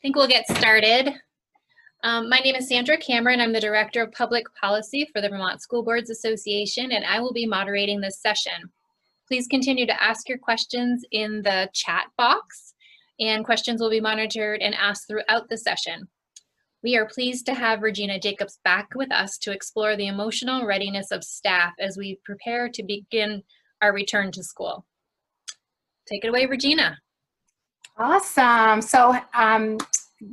think we'll get started. My name is Sandra Cameron. I'm the Director of Public Policy for the Vermont School Boards Association, and I will be moderating this session. Please continue to ask your questions in the chat box, and questions will be monitored and asked throughout the session. We are pleased to have Regina Jacobs back with us to explore the emotional readiness of staff as we prepare to begin our return to school. Take it away, Regina. Awesome. So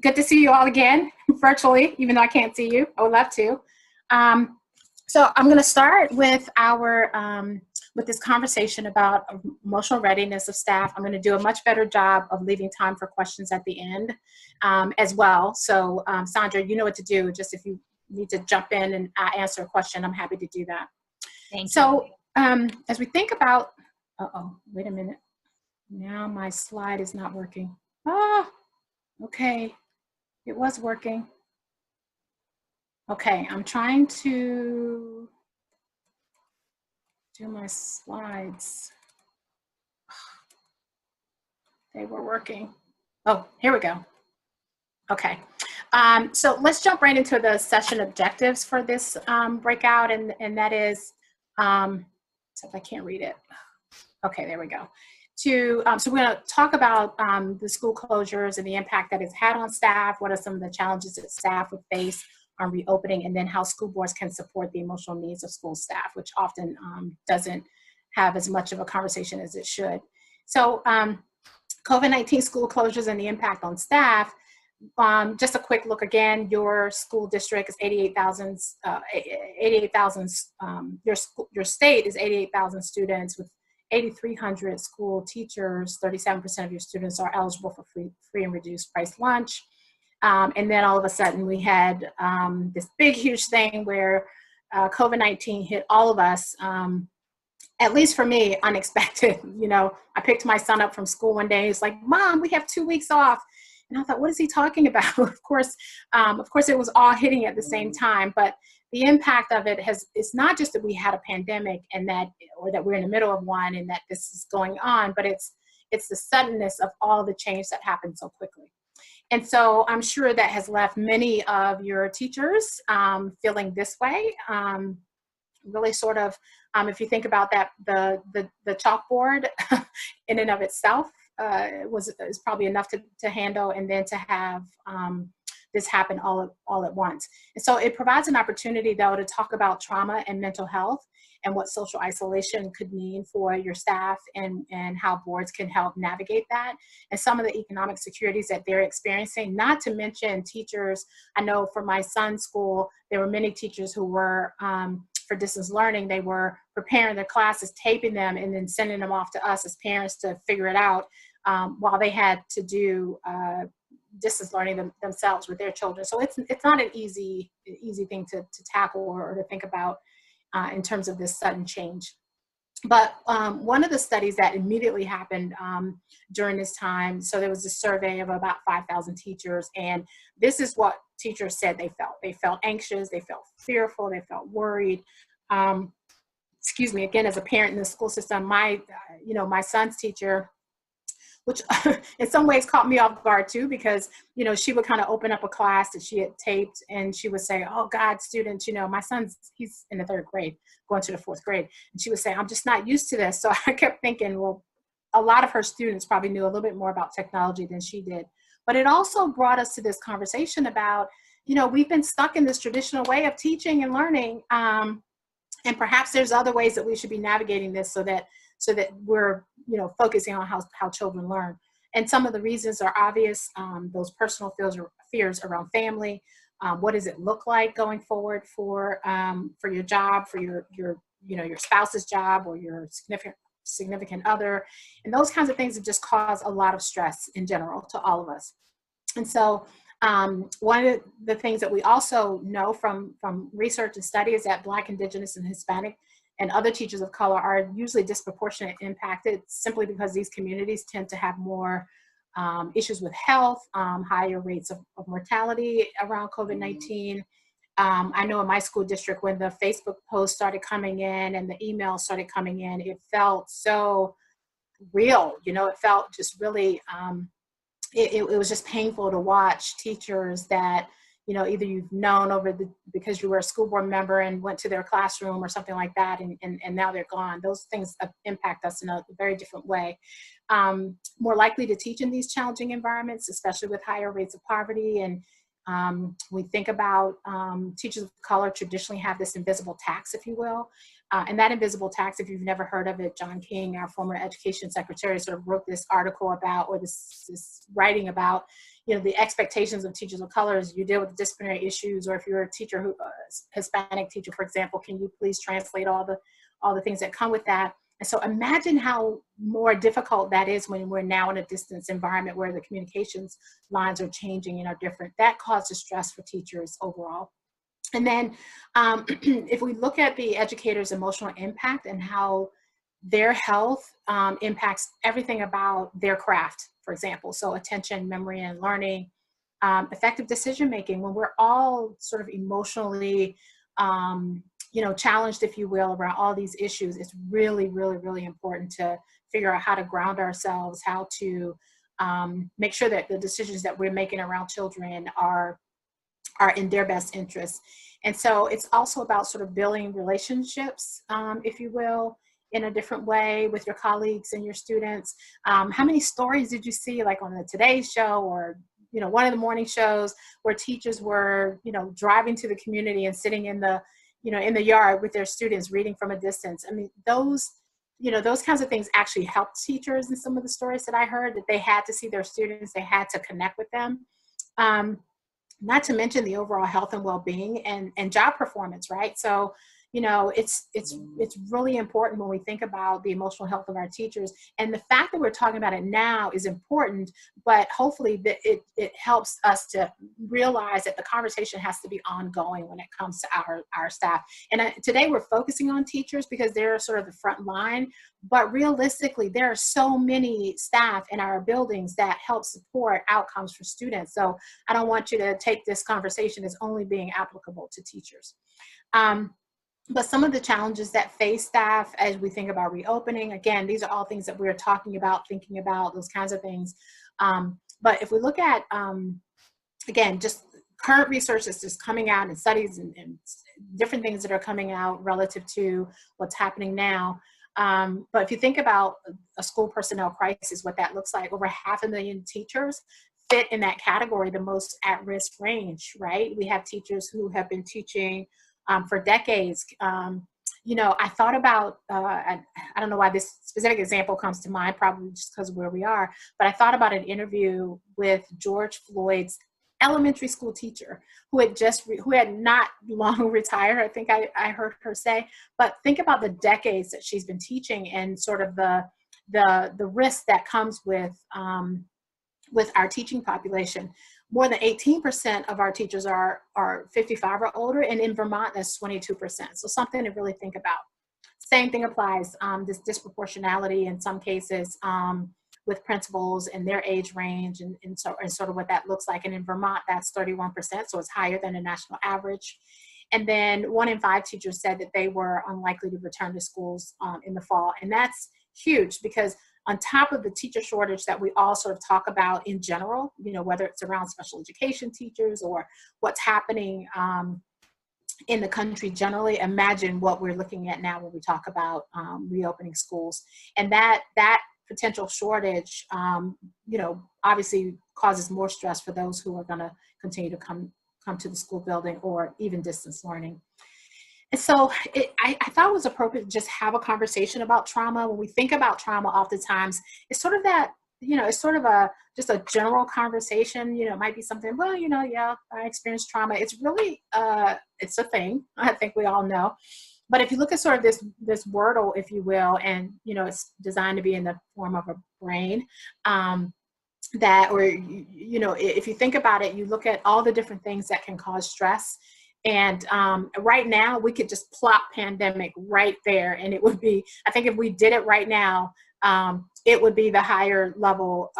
good to see you all again virtually, even though I can't see you. I would love to. So I'm going to start with our with this conversation about emotional readiness of staff. I'm going to do a much better job of leaving time for questions at the end as well. So Sandra, you know what to do. Just if you need to jump in and answer a question, I'm happy to do that. Thank you. So as we think about, wait a minute. Now my slide is not working. Oh, okay. It was working. Okay, I'm trying to do my slides. They were working. Oh, here we go. Okay. So let's jump right into the session objectives for this breakout, and that is, except I can't read it. Okay, there we go. So we're going to talk about the school closures and the impact that it's had on staff. What are some of the challenges that staff would face on reopening, and then how school boards can support the emotional needs of school staff, which often doesn't have as much of a conversation as it should. So COVID-19 school closures and the impact on staff. Just a quick look again, your school district is 88,000, your state is 88,000 students with 8,300 school teachers. 37% of your students are eligible for free and reduced price lunch. And then all of a sudden we had this big, huge thing where COVID-19 hit all of us, at least for me, unexpected. You know, I picked my son up from school one day. He's like, "Mom, we have 2 weeks off." And I thought, what is he talking about? Of course, it was all hitting at the same time, but the impact of it it's not just that we had a pandemic and that we're in the middle of one and that this is going on, but it's the suddenness of all the change that happened so quickly. And so I'm sure that has left many of your teachers feeling this way. Really sort of, if you think about that, the chalkboard in and of itself is probably enough to handle, and then to have this happen all at once. And so it provides an opportunity, though, to talk about trauma and mental health and what social isolation could mean for your staff, and how boards can help navigate that, and some of the economic securities that they're experiencing, not to mention teachers. I know for my son's school, there were many teachers who were, for distance learning, they were preparing their classes, taping them, and then sending them off to us as parents to figure it out while they had to do distance learning themselves with their children. So it's not an easy thing to tackle or to think about in terms of this sudden change. But one of the studies that immediately happened during this time, so there was a survey of about 5,000 teachers, and this is what teachers said they felt. They felt anxious, they felt fearful, they felt worried. Excuse me, again, as a parent in the school system, my son's teacher, which in some ways caught me off guard too, because, she would kind of open up a class that she had taped, and she would say, "Oh God, students, my son's, he's in the 3rd grade, going to the 4th grade." And she would say, "I'm just not used to this." So I kept thinking, well, a lot of her students probably knew a little bit more about technology than she did. But it also brought us to this conversation about, we've been stuck in this traditional way of teaching and learning. And perhaps there's other ways that we should be navigating this so that we're, focusing on how children learn. And some of the reasons are obvious. Those personal fears around family. What does it look like going forward for your job, for your spouse's job, or your significant other, and those kinds of things that just cause a lot of stress in general to all of us. And so one of the things that we also know from research and study is that Black, Indigenous, and Hispanic and other teachers of color are usually disproportionately impacted, simply because these communities tend to have more issues with health, higher rates of mortality around COVID-19. I know in my school district, when the Facebook posts started coming in and the emails started coming in, it felt so real. It felt just really it was just painful to watch teachers that, you know, either you've known because you were a school board member and went to their classroom or something like that, and now they're gone. Those things impact us in a very different way. More likely to teach in these challenging environments, especially with higher rates of poverty. And we think about teachers of color traditionally have this invisible tax, if you will. And that invisible tax, if you've never heard of it, John King, our former education secretary, sort of wrote this article about, or this writing about, you know, the expectations of teachers of color as you deal with disciplinary issues, or if you're a teacher who, Hispanic teacher, for example, can you please translate all the things that come with that? And so imagine how more difficult that is when we're now in a distance environment where the communications lines are changing and are different. That causes stress for teachers overall. And then if we look at the educators' emotional impact and how their health impacts everything about their craft, for example, so attention, memory, and learning, effective decision making, when we're all sort of emotionally you know, challenged, if you will, around all these issues, it's really, really, really important to figure out how to ground ourselves, how to make sure that the decisions that we're making around children are in their best interests. And so it's also about sort of building relationships, if you will, in a different way with your colleagues and your students. How many stories did you see, like on the Today Show or, you know, one of the morning shows, where teachers were, you know, driving to the community and sitting in the, you know, in the yard with their students reading from a distance? I mean, those, you know, those kinds of things actually helped teachers in some of the stories that I heard, that they had to see their students, they had to connect with them. Not to mention the overall health and well-being and job performance, right? So, you know, it's really important when we think about the emotional health of our teachers. And the fact that we're talking about it now is important, but hopefully it helps us to realize that the conversation has to be ongoing when it comes to our staff. And today we're focusing on teachers because they're sort of the front line, but realistically, there are so many staff in our buildings that help support outcomes for students. So I don't want you to take this conversation as only being applicable to teachers. But some of the challenges that face staff as we think about reopening, again, these are all things that we're talking about, thinking about, those kinds of things. But if we look at, again, just current research that's just coming out, and studies and different things that are coming out relative to what's happening now. But if you think about a school personnel crisis, what that looks like, over 500,000 teachers fit in that category, the most at-risk range, right? We have teachers who have been teaching for decades. You know, I thought about, I don't know why this specific example comes to mind, probably just because of where we are, but I thought about an interview with George Floyd's elementary school teacher who had not long retired, I think I heard her say. But think about the decades that she's been teaching and sort of the risk that comes with our teaching population. More than 18% of our teachers are 55 or older, and in Vermont, that's 22%. So something to really think about. Same thing applies, this disproportionality in some cases with principals and their age range and sort of what that looks like. And in Vermont, that's 31%, so it's higher than the national average. And then 1 in 5 teachers said that they were unlikely to return to schools in the fall. And that's huge, because on top of the teacher shortage that we all sort of talk about in general, you know, whether it's around special education teachers or what's happening in the country generally, imagine what we're looking at now when we talk about reopening schools. And that potential shortage, you know, obviously causes more stress for those who are going to continue to come to the school building or even distance learning. And so I thought it was appropriate to just have a conversation about trauma. When we think about trauma, oftentimes it's sort of that, you know, it's sort of just a general conversation. You know, it might be something, well, you know, yeah, I experienced trauma. It's really, it's a thing, I think we all know. But if you look at sort of this wordle, if you will, and, you know, it's designed to be in the form of a brain, you know, if you think about it, you look at all the different things that can cause stress. And right now, we could just plop pandemic right there, and it would be, I think if we did it right now, it would be the higher level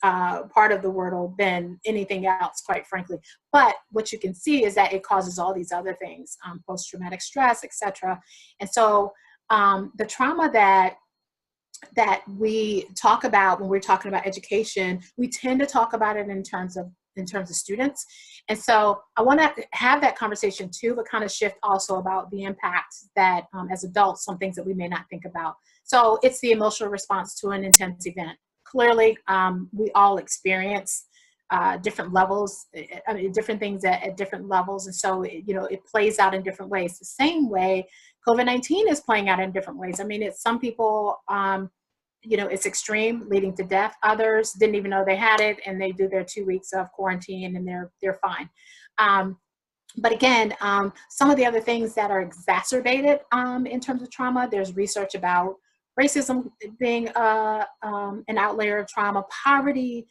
part of the Wordle than anything else, quite frankly. But what you can see is that it causes all these other things, post-traumatic stress, etc. And so the trauma that that we talk about when we're talking about education, we tend to talk about it in terms of students. And so I want to have that conversation too, but kind of shift also about the impact that as adults, some things that we may not think about. So it's the emotional response to an intense event. Clearly, we all experience different levels, I mean, different things at different levels. And so, it plays out in different ways. The same way COVID-19 is playing out in different ways. I mean, it's some people, it's extreme, leading to death. Others didn't even know they had it, and they do their 2 weeks of quarantine, and they're fine. But again, some of the other things that are exacerbated in terms of trauma, there's research about racism being an outlier of trauma, poverty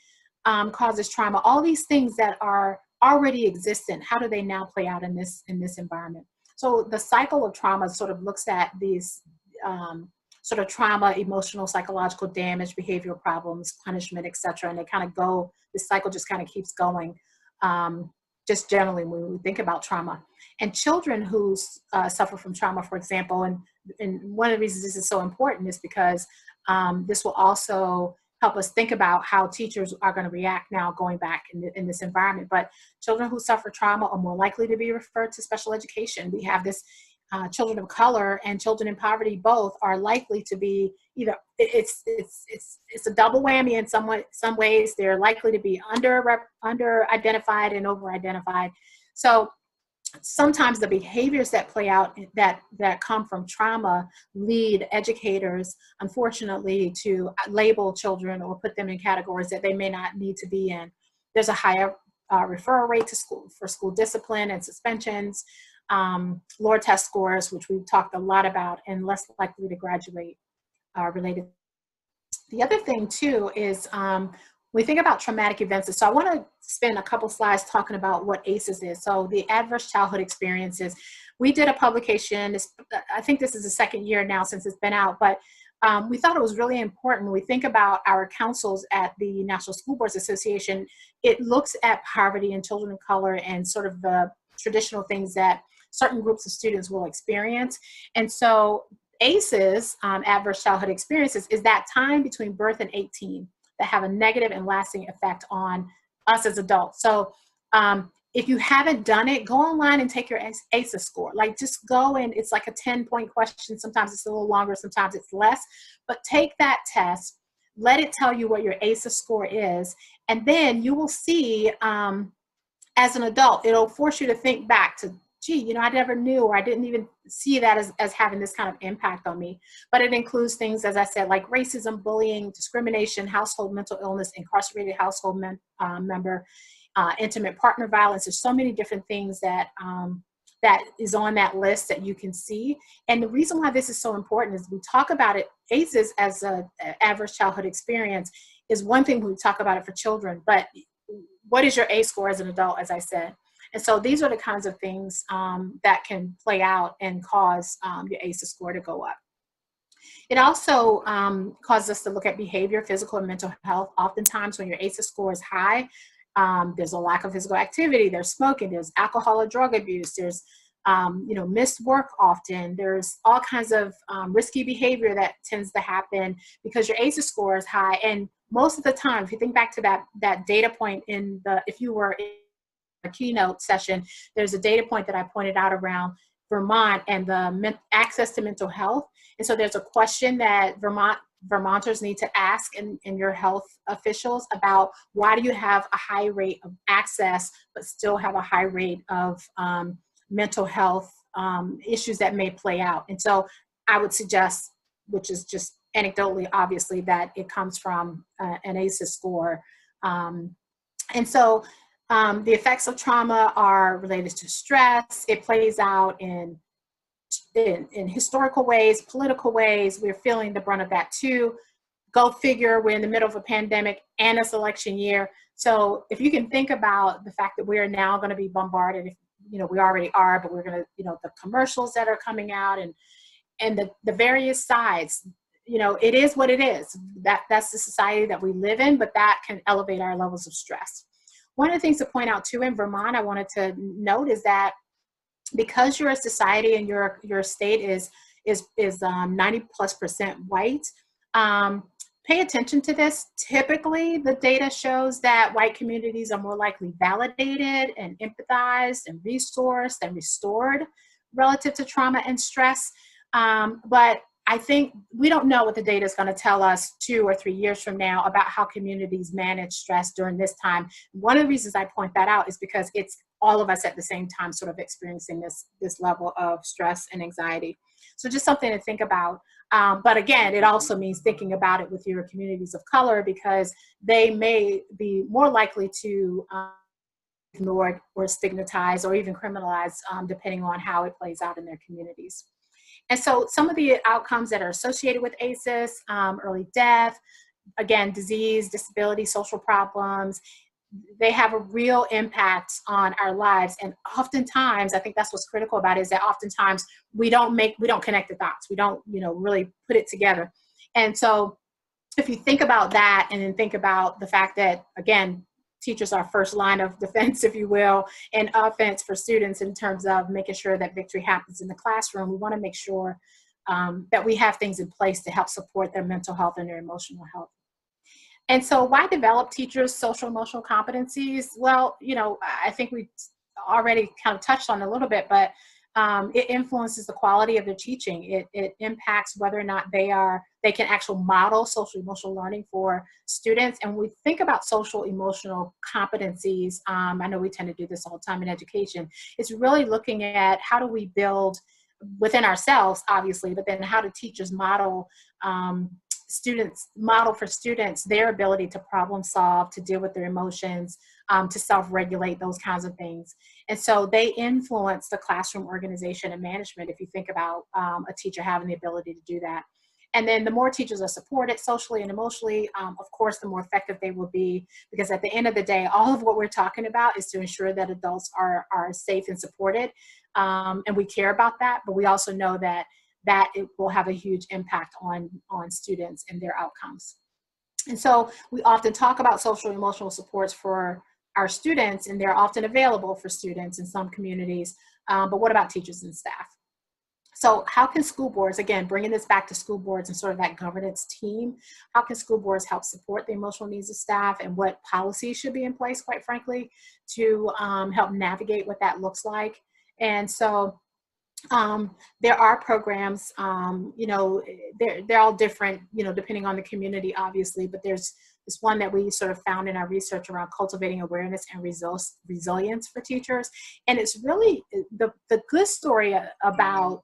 causes trauma, all these things that are already existent. How do they now play out in this environment? So the cycle of trauma sort of looks at these sort of trauma, emotional, psychological damage, behavioral problems, punishment, etc. And they kind of go, this cycle just kind of keeps going. Just generally when we think about trauma. And children who suffer from trauma, for example, and one of the reasons this is so important is because this will also help us think about how teachers are going to react now going back in this environment. But children who suffer trauma are more likely to be referred to special education. We have this children of color and children in poverty both are likely to be either, it's a double whammy in some ways. They're likely to be under identified and over identified. So sometimes the behaviors that play out that come from trauma lead educators, unfortunately, to label children or put them in categories that they may not need to be in. There's a higher referral rate to school for school discipline and suspensions, lower test scores, which we've talked a lot about, and less likely to graduate related. The other thing too is we think about traumatic events. So I want to spend a couple slides talking about what ACEs is. So the adverse childhood experiences. We did a publication. I think this is the second year now since it's been out, but we thought it was really important when we think about our councils at the National School Boards Association. It looks at poverty and children of color and sort of the traditional things that certain groups of students will experience. And so ACEs, adverse childhood experiences, is that time between birth and 18 that have a negative and lasting effect on us as adults. So if you haven't done it, go online and take your ACEs score. Like just go and it's like a 10-point question. Sometimes it's a little longer, sometimes it's less, but take that test, let it tell you what your ACEs score is, and then you will see as an adult, it'll force you to think back to, gee, I never knew, or I didn't even see that as having this kind of impact on me. But it includes things, as I said, like racism, bullying, discrimination, household mental illness, incarcerated household member, intimate partner violence. There's so many different things that that is on that list that you can see. And the reason why this is so important is we talk about it, ACEs as an adverse childhood experience is one thing when we talk about it for children, but what is your ACE score as an adult, as I said? And so these are the kinds of things that can play out and cause your ACEs score to go up. It also causes us to look at behavior, physical and mental health. Oftentimes when your ACEs score is high, there's a lack of physical activity, there's smoking, there's alcohol or drug abuse, there's missed work often, there's all kinds of risky behavior that tends to happen because your ACEs score is high. And most of the time, if you think back to that data point if you were in a keynote session, there's a data point that I pointed out around Vermont and the access to mental health. And so there's a question that Vermonters need to ask in your health officials about why do you have a high rate of access but still have a high rate of mental health issues that may play out. And so I would suggest, which is just anecdotally, obviously, that it comes from an ACEs score. And so the effects of trauma are related to stress. It plays out in historical ways, political ways. We're feeling the brunt of that too. Go figure, we're in the middle of a pandemic and it's election year. So if you can think about the fact that we are now going to be bombarded, we already are, but we're going to, the commercials that are coming out and the various sides, it is what it is. That's the society that we live in, but that can elevate our levels of stress. One of the things to point out too in Vermont, I wanted to note is that because you're a society and your state is 90+% white, Pay attention to this. Typically, the data shows that white communities are more likely validated and empathized and resourced and restored relative to trauma and stress. But I think we don't know what the data is going to tell us 2 or 3 years from now about how communities manage stress during this time. One of the reasons I point that out is because it's all of us at the same time sort of experiencing this level of stress and anxiety. So just something to think about. But again, it also means thinking about it with your communities of color, because they may be more likely to ignored or stigmatized or even criminalized, depending on how it plays out in their communities. And so some of the outcomes that are associated with ACEs, early death, again, disease, disability, social problems, they have a real impact on our lives. And oftentimes, I think that's what's critical about it, is that oftentimes we don't connect the dots. We don't, really put it together. And so if you think about that, and then think about the fact that, again, teachers are first line of defense, if you will, and offense for students in terms of making sure that victory happens in the classroom, we want to make sure that we have things in place to help support their mental health and their emotional health. And so why develop teachers' social emotional competencies? Well, I think we already kind of touched on it a little bit, but it influences the quality of their teaching. It impacts whether or not they can actually model social emotional learning for students. And when we think about social emotional competencies, I know we tend to do this all the time in education, it's really looking at how do we build within ourselves, obviously, but then how do teachers model for students their ability to problem solve, to deal with their emotions, to self-regulate, those kinds of things. And so they influence the classroom organization and management, if you think about a teacher having the ability to do that. And then the more teachers are supported socially and emotionally, of course, the more effective they will be, because at the end of the day, all of what we're talking about is to ensure that adults are safe and supported. And we care about that, but we also know that it will have a huge impact on students and their outcomes. And so we often talk about social emotional supports for our students, and they're often available for students in some communities, but what about teachers and staff? So how can school boards, again, bringing this back to school boards and sort of that governance team, how can school boards help support the emotional needs of staff, and what policies should be in place, quite frankly, to help navigate what that looks like? And so there are programs, they're all different, depending on the community, obviously, but there's this one that we sort of found in our research around cultivating awareness and resilience for teachers. And it's really the good story about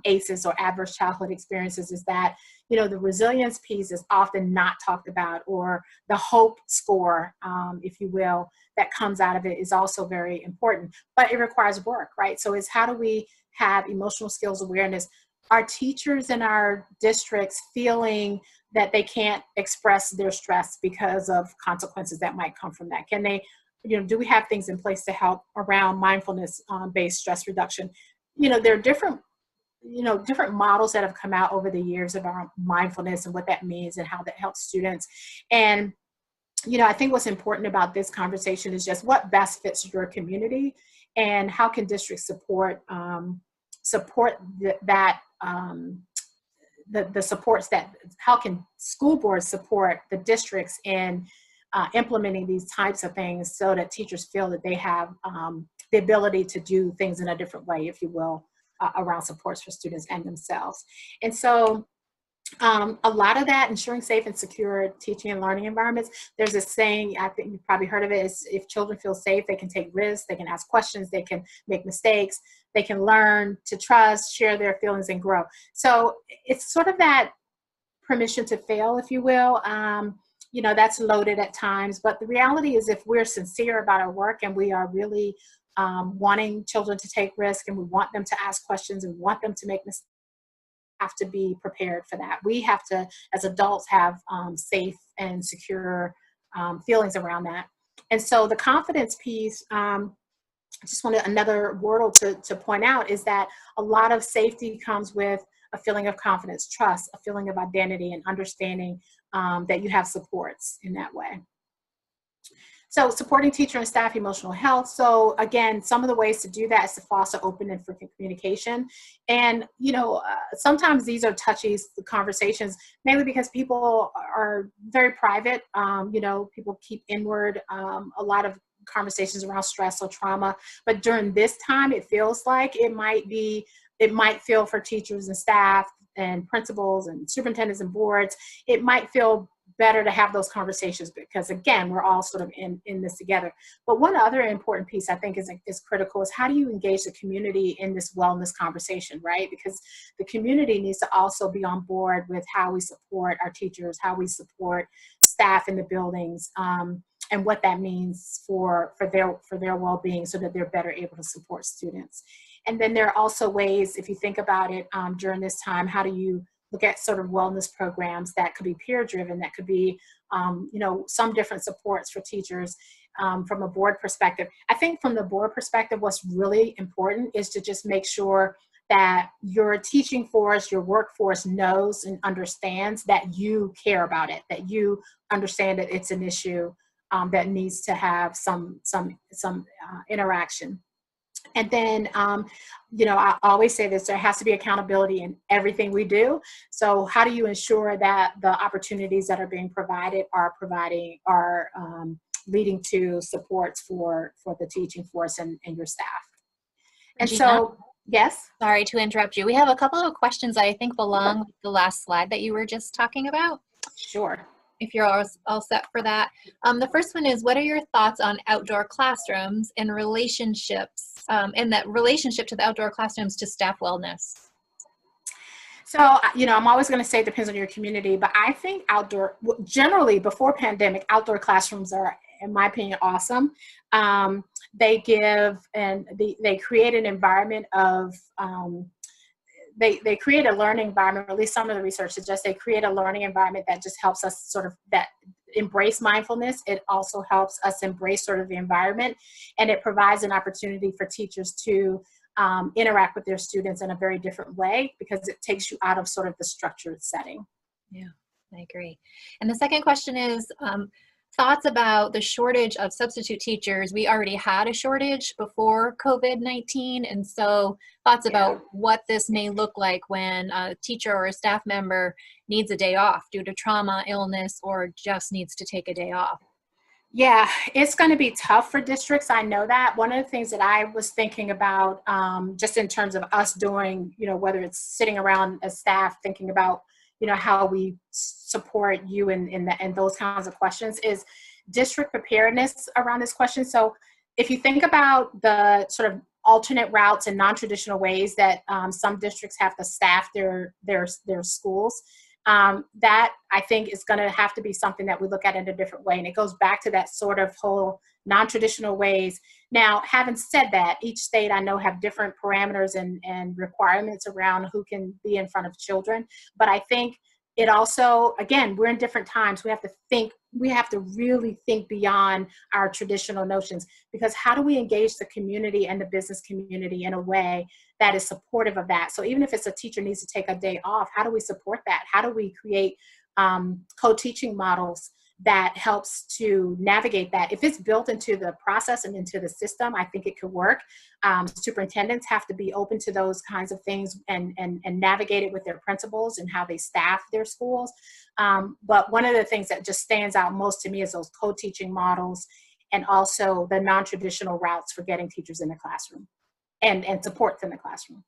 ACEs, or adverse childhood experiences, is that, the resilience piece is often not talked about, or the hope score, if you will, that comes out of it is also very important, but it requires work, right? So it's how do we have emotional skills awareness? Are teachers in our districts feeling that they can't express their stress because of consequences that might come from that? Can they, do we have things in place to help around mindfulness-based stress reduction? There are different models that have come out over the years about mindfulness and what that means and how that helps students. And, I think what's important about this conversation is just what best fits your community, and how can districts support the supports that, how can school boards support the districts in implementing these types of things, so that teachers feel that they have the ability to do things in a different way, if you will, around supports for students and themselves. And so a lot of that, ensuring safe and secure teaching and learning environments. There's a saying, I think you've probably heard of it, is if children feel safe, they can take risks, they can ask questions, they can make mistakes, they can learn to trust, share their feelings, and grow. So it's sort of that permission to fail, if you will. That's loaded at times, but the reality is, if we're sincere about our work and we are really wanting children to take risks, and we want them to ask questions and want them to make mistakes, have to be prepared for that. We have to, as adults, have safe and secure feelings around that. And so the confidence piece, I just wanted another word to point out, is that a lot of safety comes with a feeling of confidence, trust, a feeling of identity, and understanding that you have supports in that way. So supporting teacher and staff emotional health. So again, some of the ways to do that is to foster open and frequent communication. And, sometimes these are touchy conversations, mainly because people are very private. People keep inward a lot of conversations around stress or trauma. But during this time, it feels like it might feel for teachers and staff and principals and superintendents and boards, it might feel better to have those conversations because, again, we're all sort of in this together. But one other important piece I think is critical is how do you engage the community in this wellness conversation, right? Because the community needs to also be on board with how we support our teachers, how we support staff in the buildings, and what that means for their well-being so that they're better able to support students. And then there are also ways, if you think about it during this time, how do you look at sort of wellness programs that could be peer-driven, that could be, some different supports for teachers from a board perspective. I think from the board perspective, what's really important is to just make sure that your teaching force, your workforce knows and understands that you care about it, that you understand that it's an issue that needs to have some interaction. And then, I always say this, there has to be accountability in everything we do. So how do you ensure that the opportunities that are being provided are leading to supports for the teaching force and your staff? And Gina, so, yes? Sorry to interrupt you. We have a couple of questions that I think belong with the last slide that you were just talking about. Sure. If you're all set for that. The first one is, what are your thoughts on outdoor classrooms and relationships, and that relationship to the outdoor classrooms to staff wellness? So, I'm always going to say it depends on your community, but I think generally before pandemic, outdoor classrooms are, in my opinion, awesome. They create an environment of, they create a learning environment, or at least some of the research suggests they create a learning environment that just helps us sort of embrace mindfulness. It also helps us embrace sort of the environment, and it provides an opportunity for teachers to interact with their students in a very different way because it takes you out of sort of the structured setting. Yeah, I agree. And the second question is, thoughts about the shortage of substitute teachers. We already had a shortage before COVID-19, and so thoughts about what this may look like when a teacher or a staff member needs a day off due to trauma, illness, or just needs to take a day off. Yeah, it's going to be tough for districts. I know that. One of the things that I was thinking about, just in terms of us doing, whether it's sitting around as staff thinking about, how we support you and those kinds of questions, is district preparedness around this question. So if you think about the sort of alternate routes and non-traditional ways that some districts have to staff their schools, that I think is going to have to be something that we look at in a different way. And it goes back to that sort of whole non-traditional ways. Now, having said that, each state I know have different parameters and requirements around who can be in front of children. But I think it also, again, we're in different times. We have to really think beyond our traditional notions, because how do we engage the community and the business community in a way that is supportive of that? So even if it's a teacher needs to take a day off, how do we support that? How do we create co-teaching models that helps to navigate that? If it's built into the process and into the system, I think it could work. Superintendents have to be open to those kinds of things and navigate it with their principals and how they staff their schools. But one of the things that just stands out most to me is those co-teaching models and also the non-traditional routes for getting teachers in the classroom and supports in the classroom.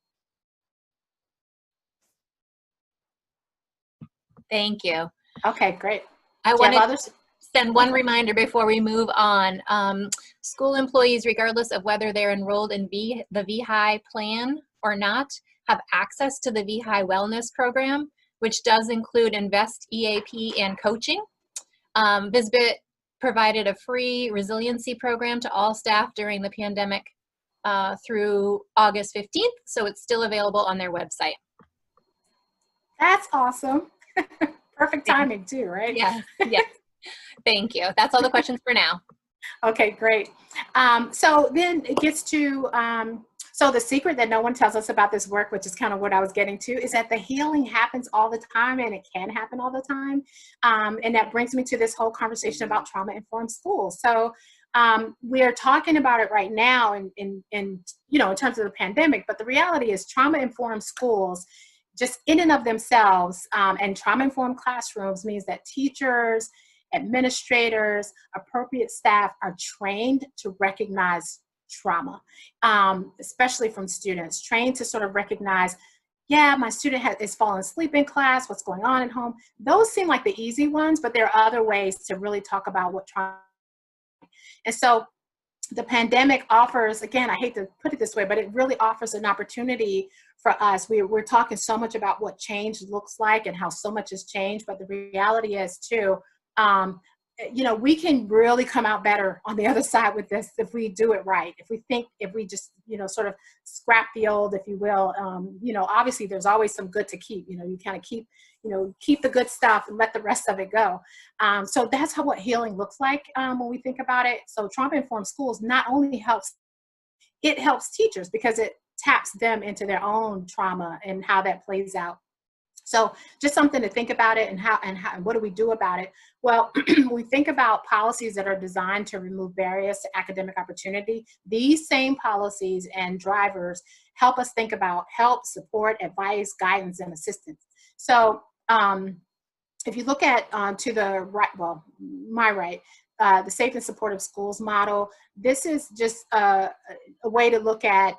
Thank you. Okay, great. I wanted to send one reminder before we move on. School employees, regardless of whether they're enrolled in the VHI plan or not, have access to the VHI Wellness Program, which does include Invest EAP and coaching. VSBA provided a free resiliency program to all staff during the pandemic through August 15th, so it's still available on their website. That's awesome. Perfect timing too, right? Yes, yes. Thank you. That's all the questions for now. Okay, great. So then it gets to, so the secret that no one tells us about this work, which is kind of what I was getting to, is that the healing happens all the time and it can happen all the time. And that brings me to this whole conversation about trauma-informed schools. So we are talking about it right now in terms of the pandemic, but the reality is trauma-informed schools just in and of themselves, and trauma-informed classrooms means that teachers, administrators, appropriate staff are trained to recognize trauma, especially from students, trained to sort of recognize, yeah, my student is falling asleep in class, what's going on at home. Those seem like the easy ones, but there are other ways to really talk about what trauma. And so the pandemic offers, again, I hate to put it this way, but it really offers an opportunity for us. We're talking so much about what change looks like and how so much has changed, but the reality is too, um, we can really come out better on the other side with this if we do it right. If we just, sort of scrap the old, if you will, obviously there's always some good to keep, you kind of keep the good stuff and let the rest of it go. So that's what healing looks like when we think about it. So trauma-informed schools not only it helps teachers because it taps them into their own trauma and how that plays out. So just something to think about it, and what do we do about it? Well, we think about policies that are designed to remove barriers to academic opportunity. These same policies and drivers help us think about help, support, advice, guidance, and assistance. So if you look at to the right, well, my right, the safe and supportive schools model, this is just a way to look at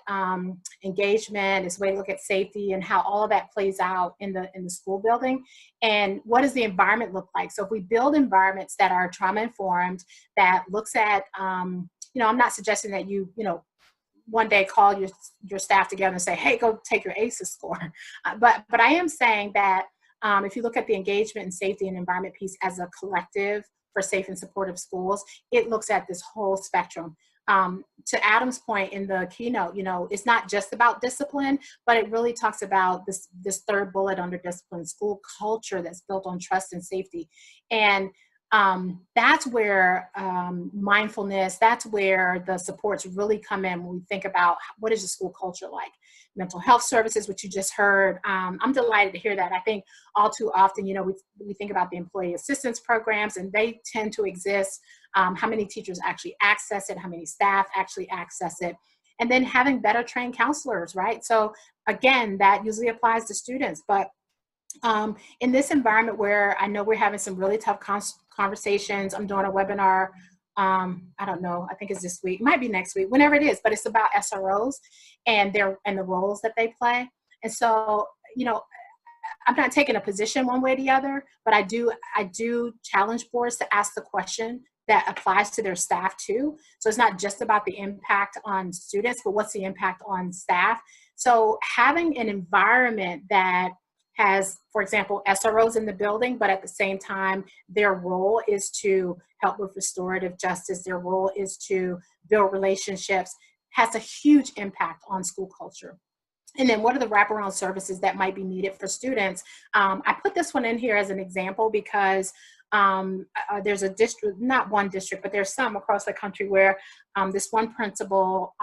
engagement. It's a way to look at safety and how all of that plays out in the school building. And what does the environment look like? So if we build environments that are trauma informed, that looks at, I'm not suggesting that you one day call your staff together and say, hey, go take your ACEs score. But I am saying that if you look at the engagement and safety and environment piece as a collective for safe and supportive schools, it looks at this whole spectrum. To Adam's point in the keynote, it's not just about discipline, but it really talks about this third bullet under discipline, school culture that's built on trust and safety. And that's where mindfulness, that's where the supports really come in when we think about what is the school culture like. Mental health services, which you just heard. I'm delighted to hear that. I think all too often, we think about the employee assistance programs, and they tend to exist. How many teachers actually access it, how many staff actually access it, and then having better trained counselors, right? So again, that usually applies to students, but in this environment where I know we're having some really tough conversations, I'm doing a webinar, I don't know, I think it's this week, might be next week, whenever it is, but it's about SROs and the roles that they play. And so, I'm not taking a position one way or the other, but I do challenge boards to ask the question that applies to their staff too. So it's not just about the impact on students, but what's the impact on staff? So having an environment that has, for example, SROs in the building, but at the same time, their role is to help with restorative justice, their role is to build relationships, has a huge impact on school culture. And then what are the wraparound services that might be needed for students? I put this one in here as an example because there's a district, not one district, but there's some across the country where this one principal,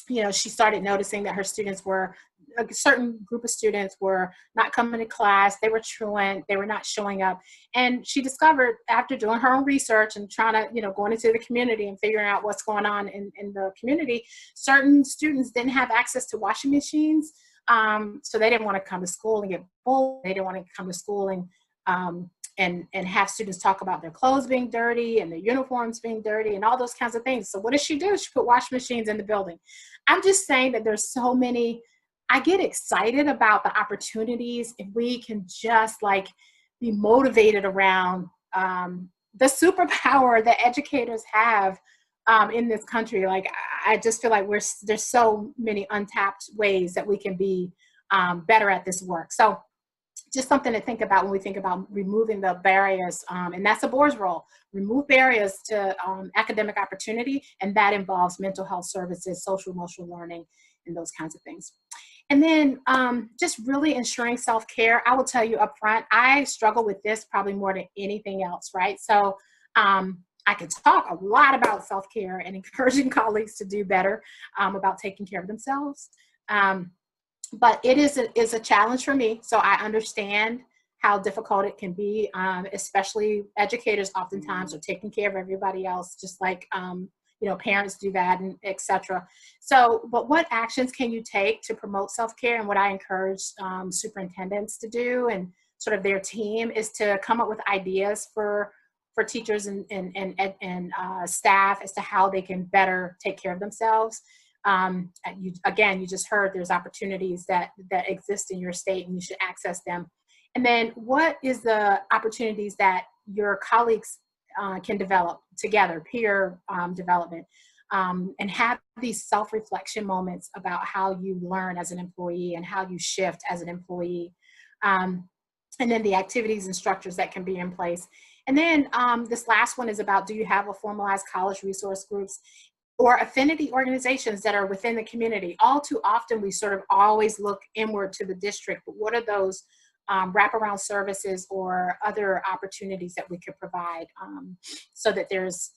she started noticing that her students were, a certain group of students were not coming to class, they were truant, they were not showing up. And she discovered after doing her own research and trying to, going into the community and figuring out what's going on in the community, certain students didn't have access to washing machines. So they didn't want to come to school and get bullied. They didn't want to come to school and have students talk about their clothes being dirty and their uniforms being dirty and all those kinds of things. So what does she do? She put washing machines in the building. I'm just saying that there's so many, I get excited about the opportunities if we can just be motivated around the superpower that educators have in this country. I just feel like there's so many untapped ways that we can be better at this work. So just something to think about when we think about removing the barriers, and that's the board's role. Remove barriers to academic opportunity, and that involves mental health services, social emotional learning, and those kinds of things. And then just really ensuring self-care. I will tell you up front, I struggle with this probably more than anything else, right? So I could talk a lot about self-care and encouraging colleagues to do better about taking care of themselves. But it is a challenge for me. So I understand how difficult it can be, especially educators oftentimes are taking care of everybody else, just like, parents do that, and et cetera. So, but what actions can you take to promote self-care? And what I encourage superintendents to do and sort of their team is to come up with ideas for teachers and staff as to how they can better take care of themselves. You just heard there's opportunities that exist in your state, and you should access them. And then what is the opportunities that your colleagues can develop together, peer development, and have these self-reflection moments about how you learn as an employee and how you shift as an employee. And then the activities and structures that can be in place. And then this last one is about, do you have a formalized college resource groups or affinity organizations that are within the community? All too often, we sort of always look inward to the district, but what are those wraparound services or other opportunities that we could provide so that there's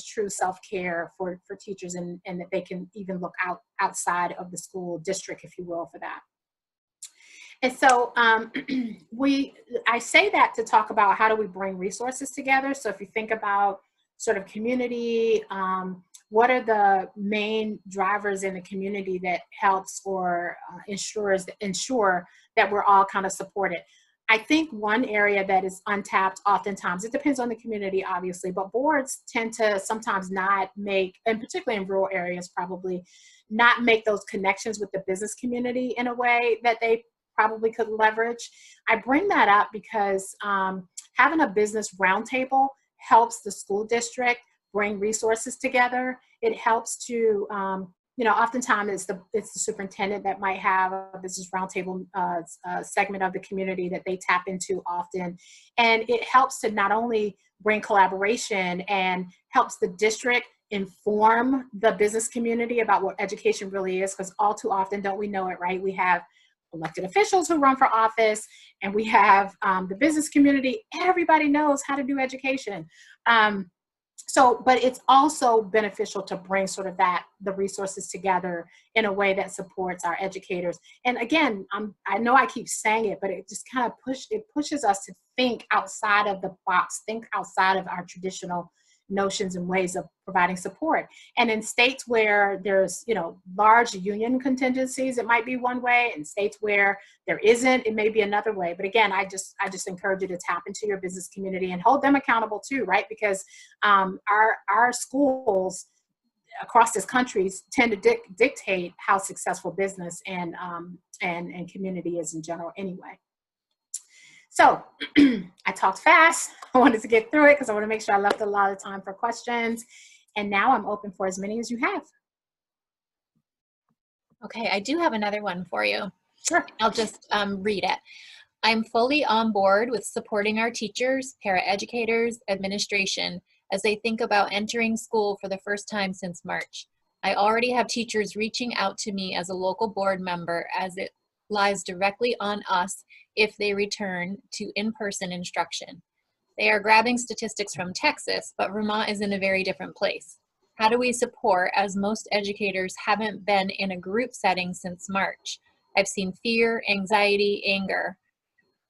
true self-care for teachers, and that they can even look outside of the school district, if you will, for that. And so I say that to talk about how do we bring resources together. So if you think about sort of community, what are the main drivers in the community that helps or ensure that we're all kind of supported? I think one area that is untapped oftentimes, it depends on the community, obviously, but boards tend to sometimes not make, and particularly in rural areas probably, not make those connections with the business community in a way that they probably could leverage. I bring that up because having a business roundtable helps the school district bring resources together. It helps to, oftentimes it's the superintendent that might have a business roundtable segment of the community that they tap into often. And it helps to not only bring collaboration and helps the district inform the business community about what education really is, because all too often, don't we know it, right? We have elected officials who run for office, and we have the business community. Everybody knows how to do education. But it's also beneficial to bring sort of the resources together in a way that supports our educators. And again, I know I keep saying it, but it just kind of pushes us to think outside of the box, think outside of our traditional notions and ways of providing support. And in states where there's, large union contingencies, it might be one way. In states where there isn't, it may be another way. But again, I just encourage you to tap into your business community and hold them accountable too, right? Because our schools across this country tend to dictate how successful business and community is in general anyway. So I talked fast. I wanted to get through it because I want to make sure I left a lot of time for questions. And now I'm open for as many as you have. Okay, I do have another one for you. Sure. I'll just read it. I'm fully on board with supporting our teachers, paraeducators, administration as they think about entering school for the first time since March. I already have teachers reaching out to me as a local board member, as it lies directly on us if they return to in-person instruction. They are grabbing statistics from Texas, but Vermont is in a very different place. How do we support, as most educators haven't been in a group setting since March? I've seen fear, anxiety, anger.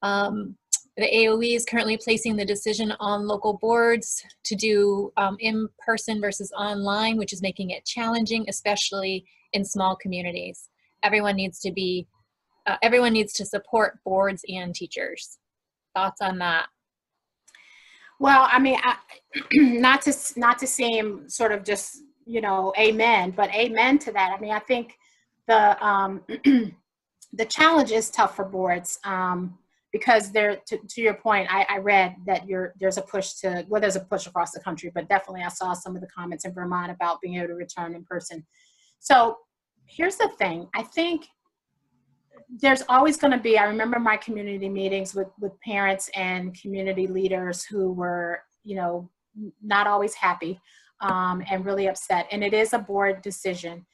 The AOE is currently placing the decision on local boards to do in-person versus online, which is making it challenging, especially in small communities. Everyone needs to support boards and teachers. Thoughts on that? Well, I mean, not to seem sort of just, amen, but amen to that. I mean, I think the the challenge is tough for boards because to your point, I read that there's a push there's a push across the country, but definitely I saw some of the comments in Vermont about being able to return in person. So here's the thing. I think there's always going to be, I remember my community meetings with parents and community leaders who were, not always happy and really upset. And it is a board decision.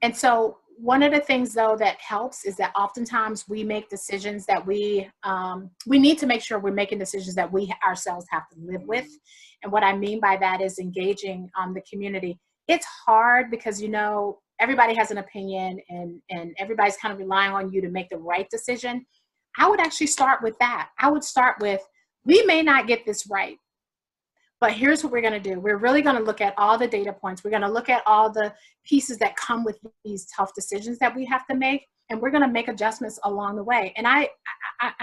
And so one of the things though that helps is that oftentimes we make decisions that we need to make sure we're making decisions that we ourselves have to live with. And what I mean by that is engaging the community. It's hard because, you know, everybody has an opinion and everybody's kind of relying on you to make the right decision. I would actually start with that. I would start with, we may not get this right, but here's what we're going to do. We're really going to look at all the data points. We're going to look at all the pieces that come with these tough decisions that we have to make, and we're going to make adjustments along the way. And I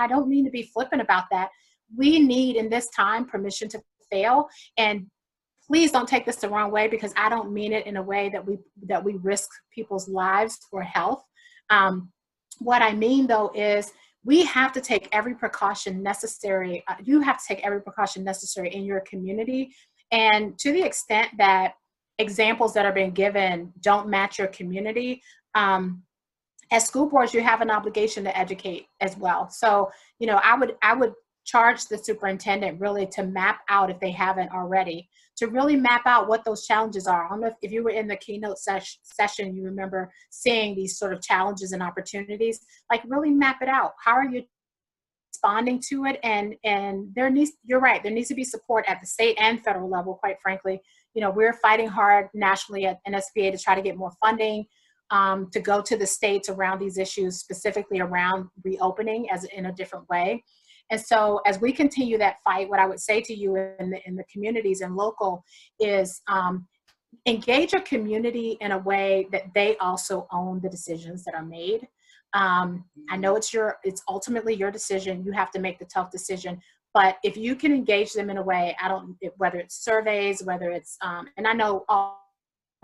don't mean to be flippant about that. We need, in this time, permission to fail. And please don't take this the wrong way, because I don't mean it in a way that we risk people's lives or health. What I mean, though, is we have to take every precaution necessary. You have to take every precaution necessary in your community. And to the extent that examples that are being given don't match your community, as school boards, you have an obligation to educate as well. So, you know, I would charge the superintendent really to map out, if they haven't already, to really map out what those challenges are. I don't know if you were in the keynote session, you remember seeing these sort of challenges and opportunities, like really map it out. How are you responding to it? And you're right, there needs to be support at the state and federal level, quite frankly. You know, we're fighting hard nationally at NSBA to try to get more funding, to go to the states around these issues, specifically around reopening in a different way. And so as we continue that fight, what I would say to you in the communities and local is engage your community in a way that they also own the decisions that are made. I know it's ultimately your decision. You have to make the tough decision. But if you can engage them in a way, whether it's surveys, whether it's, and I know all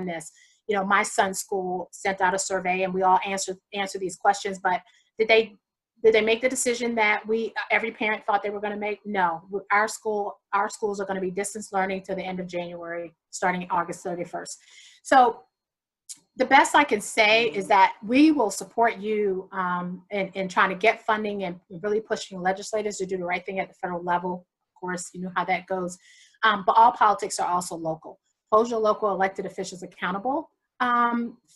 in this, you know, my son's school sent out a survey and we all answer these questions, but did they make the decision that every parent thought they were going to make? No. Our schools are going to be distance learning to the end of January, starting August 31st. So the best I can say is that we will support you in trying to get funding and really pushing legislators to do the right thing at the federal level. Of course, you know how that goes. But all politics are also local. Hold your local elected officials accountable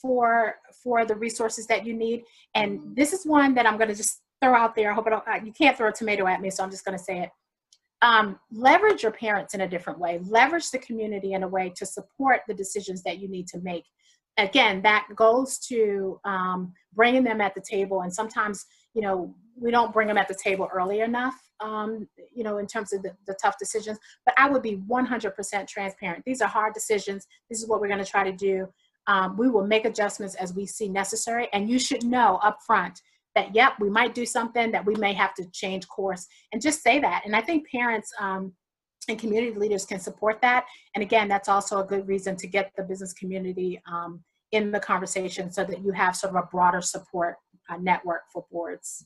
for the resources that you need. And this is one that I'm going to just throw out there. I hope you can't throw a tomato at me, so I'm just going to say it. Leverage your parents in a different way. Leverage the community in a way to support the decisions that you need to make. Again, that goes to bringing them at the table. And sometimes, you know, we don't bring them at the table early enough, you know, in terms of the tough decisions. But I would be 100% transparent. These are hard decisions. This is what we're going to try to do. We will make adjustments as we see necessary. And you should know up front that, yep, we might do something that we may have to change course, and just say that. And I think parents and community leaders can support that. And again, that's also a good reason to get the business community in the conversation so that you have sort of a broader support network for boards.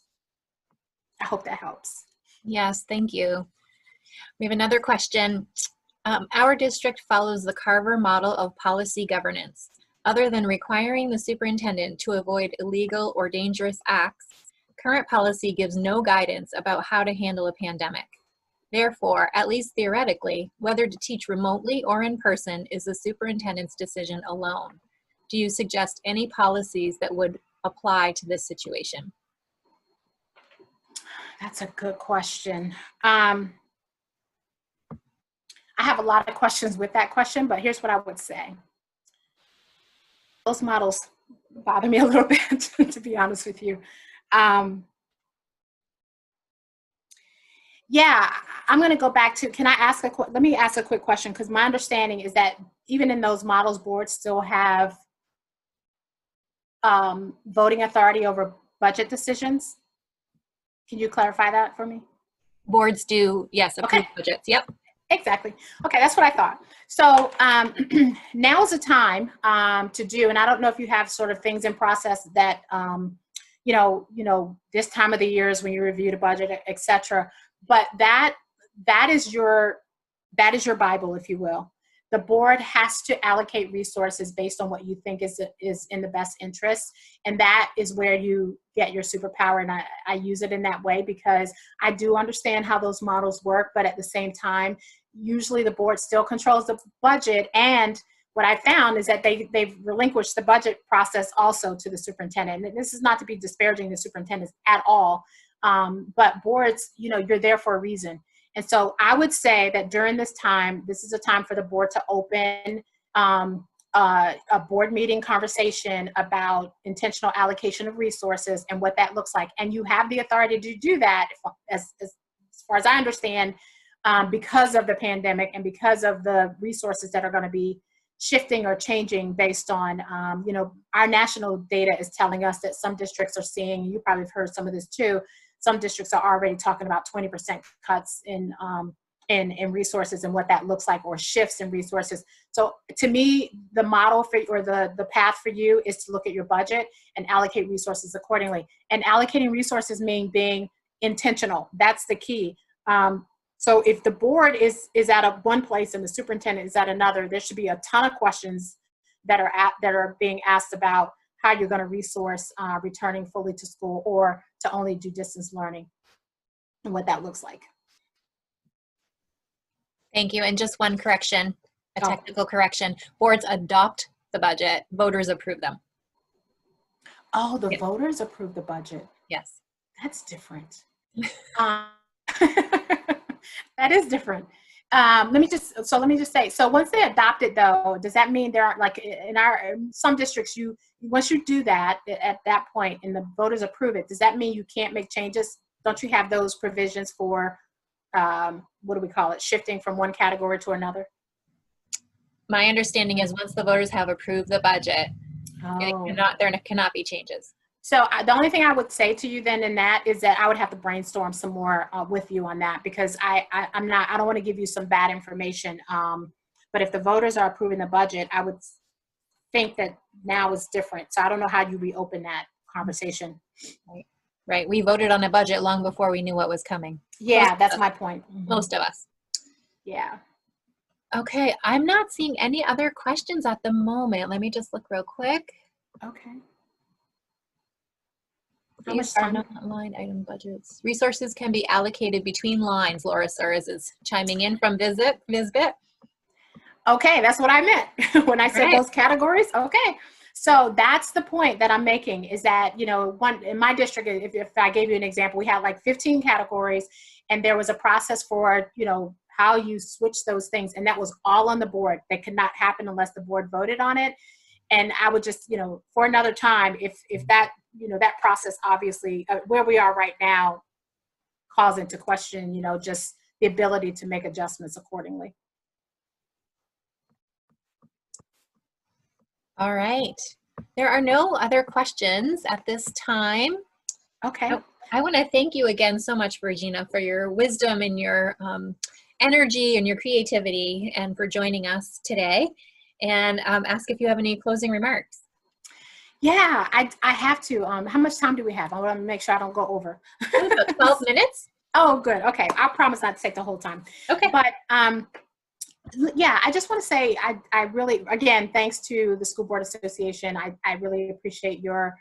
I hope that helps. Yes, thank you. We have another question. Our district follows the Carver model of policy governance. Other than requiring the superintendent to avoid illegal or dangerous acts, current policy gives no guidance about how to handle a pandemic. Therefore, at least theoretically, whether to teach remotely or in person is the superintendent's decision alone. Do you suggest any policies that would apply to this situation? That's a good question. I have a lot of questions with that question, but here's what I would say. Those models bother me a little bit, to be honest with you. Yeah, I'm going to go back to, let me ask a quick question, because my understanding is that even in those models, boards still have voting authority over budget decisions. Can you clarify that for me? Boards do, yes, approve budgets, yep. Exactly. Okay, that's what I thought. So now's the time to do, and I don't know if you have sort of things in process that, you know, this time of the year is when you review the budget, et cetera. But that is your Bible, if you will. The board has to allocate resources based on what you think is in the best interest. And that is where you get your superpower. And I use it in that way because I do understand how those models work, but at the same time, usually the board still controls the budget. And what I found is that they've relinquished the budget process also to the superintendent. And this is not to be disparaging the superintendents at all, but boards, you're there for a reason. And so I would say that during this time, this is a time for the board to open a board meeting conversation about intentional allocation of resources and what that looks like. And you have the authority to do that, as far as I understand, because of the pandemic and because of the resources that are going to be shifting or changing based on, our national data is telling us that some districts are seeing, you probably have heard some of this too, some districts are already talking about 20% cuts in resources and what that looks like, or shifts in resources. So to me, the model or the path for you is to look at your budget and allocate resources accordingly. And allocating resources means being intentional. That's the key. So if the board is at one place and the superintendent is at another, there should be a ton of questions that are being asked about how you're going to resource returning fully to school or to only do distance learning and what that looks like. Thank you. And just one correction, a technical correction. Boards adopt the budget, voters approve them. Oh, the voters approve the budget. Yes. That's different. That is different. Let me just say, so once they adopt it though, does that mean there aren't, like in some districts, once you do that at that point and the voters approve it, does that mean you can't make changes? Don't you have those provisions for, what do we call it, shifting from one category to another? My understanding is once the voters have approved the budget, there cannot be changes. So the only thing I would say to you then in that is that I would have to brainstorm some more with you on that, because I don't want to give you some bad information. But if the voters are approving the budget, I would think that now is different. So I don't know how you reopen that conversation. Right. We voted on a budget long before we knew what was coming. Yeah, that's my point. Most of us. Yeah. Okay. I'm not seeing any other questions at the moment. Let me just look real quick. Okay. How much are not line item budgets? Resources can be allocated between lines. Laura Suarez is chiming in from VSBA. Okay, that's what I meant when I said those categories. Okay, so that's the point that I'm making, is that, one in my district, if I gave you an example, we had like 15 categories, and there was a process for, how you switch those things, and that was all on the board. That could not happen unless the board voted on it. And I would just, for another time, if that, that process, obviously, where we are right now, calls into question, just the ability to make adjustments accordingly. All right. There are no other questions at this time. Okay. I want to thank you again so much, Regina, for your wisdom and your energy and your creativity, and for joining us today. And ask if you have any closing remarks. Yeah, I have to. How much time do we have? I want to make sure I don't go over. 12 minutes. Oh, good. Okay. I promise not to take the whole time. Okay. But yeah, I just want to say, I really, again, thanks to the School Board Association, I really appreciate your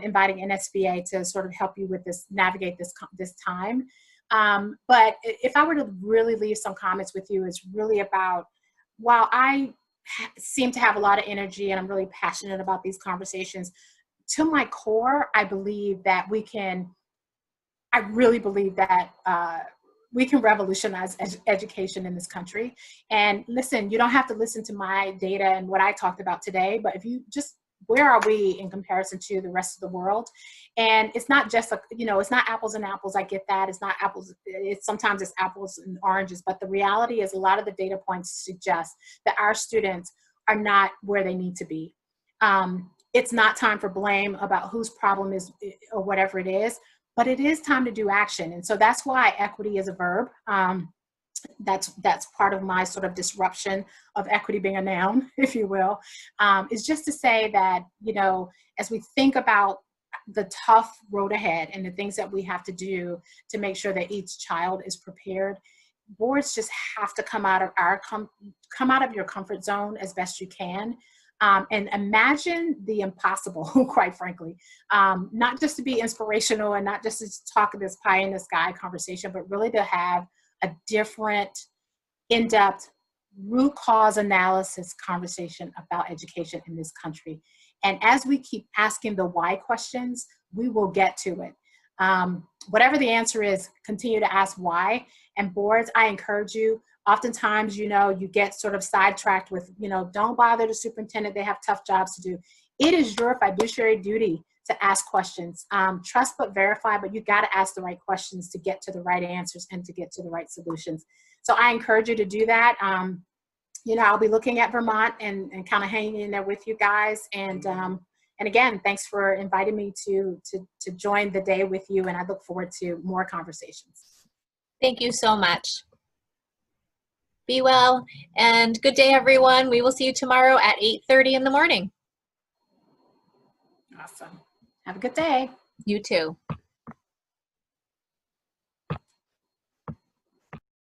inviting NSBA to sort of help you with this, navigate this time. But if I were to really leave some comments with you, it's really about, while I seem to have a lot of energy and I'm really passionate about these conversations, to my core, I believe that I really believe that we can revolutionize education in this country. And listen, you don't have to listen to my data and what I talked about today, but if you just, where are we in comparison to the rest of the world? And it's not just, it's not apples and apples. I get that. It's not apples. Sometimes it's apples and oranges, but the reality is a lot of the data points suggest that our students are not where they need to be. It's not time for blame about whose problem is or whatever it is, but it is time to do action. And so that's why equity is a verb. That's part of my sort of disruption of equity being a noun, if you will, is just to say that, as we think about the tough road ahead and the things that we have to do to make sure that each child is prepared, boards just have to come out of your comfort zone as best you can. And imagine the impossible, quite frankly, not just to be inspirational and not just to talk this pie in the sky conversation, but really to have a different, in-depth, root cause analysis conversation about education in this country. And as we keep asking the why questions, we will get to it. Whatever the answer is, continue to ask why. And boards, I encourage you, oftentimes, you know, you get sort of sidetracked with, you know, don't bother the superintendent, they have tough jobs to do. It is your fiduciary duty to ask questions. Trust but verify, but you got to ask the right questions to get to the right answers and to get to the right solutions. So I encourage you to do that. You know, I'll be looking at Vermont and kind of hanging in there with you guys. And again, thanks for inviting me to join the day with you. And I look forward to more conversations. Thank you so much. Be well and good day, everyone. We will see you tomorrow at 8:30 in the morning. Awesome. Have a good day. You too.